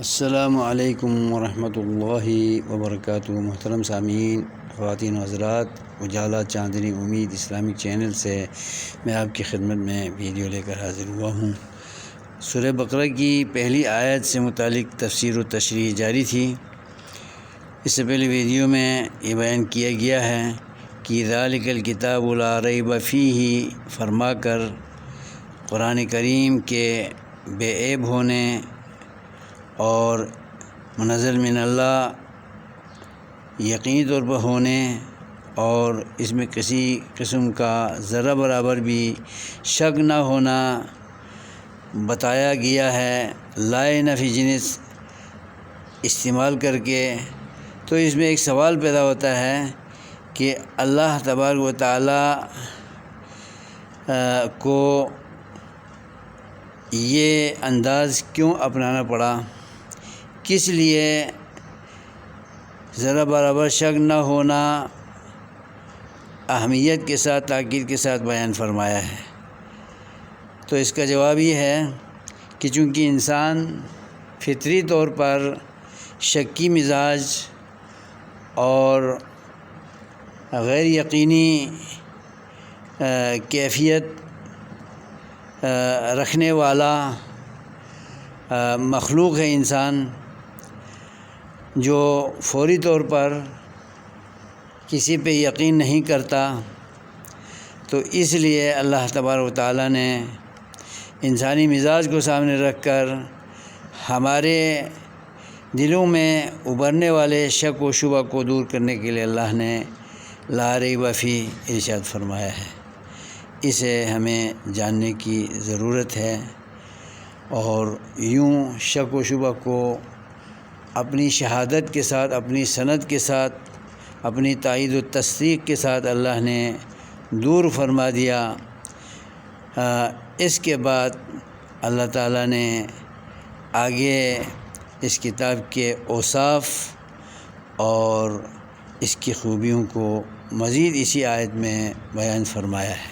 السلام علیکم ورحمۃ اللہ وبرکاتہ۔ محترم سامعین، خواتین و حضرات، اجالا چاندنی امید اسلامک چینل سے میں آپ کی خدمت میں ویڈیو لے کر حاضر ہوا ہوں۔ سورہ بقرہ کی پہلی آیت سے متعلق تفسیر و تشریح جاری تھی۔ اس سے پہلے ویڈیو میں یہ بیان کیا گیا ہے کہ ذالک الکتاب لا ریب فیہ فرما کر قرآن کریم کے بے عیب ہونے اور منزل من اللہ یقینی طور پر ہونے اور اس میں کسی قسم کا ذرہ برابر بھی شک نہ ہونا بتایا گیا ہے، لائے نفی جنس استعمال کر کے۔ تو اس میں ایک سوال پیدا ہوتا ہے کہ اللہ تبارک و تعالی کو یہ انداز کیوں اپنانا پڑا، کس لیے ذرا برابر شک نہ ہونا اہمیت کے ساتھ تاکید کے ساتھ بیان فرمایا ہے؟ تو اس کا جواب یہ ہے کہ چونکہ انسان فطری طور پر شکی مزاج اور غیر یقینی کیفیت رکھنے والا مخلوق ہے انسان، جو فوری طور پر کسی پہ یقین نہیں کرتا۔ تو اس لیے اللہ تبارک و تعالیٰ نے انسانی مزاج کو سامنے رکھ کر ہمارے دلوں میں ابھرنے والے شک و شبہ کو دور کرنے کے لیے اللہ نے لا ریب فیہ ارشاد فرمایا ہے۔ اسے ہمیں جاننے کی ضرورت ہے اور یوں شک و شبہ کو اپنی شہادت کے ساتھ، اپنی سند کے ساتھ، اپنی تائید و تصدیق کے ساتھ اللہ نے دور فرما دیا۔ اس کے بعد اللہ تعالیٰ نے آگے اس کتاب کے اوصاف اور اس کی خوبیوں کو مزید اسی آیت میں بیان فرمایا ہے۔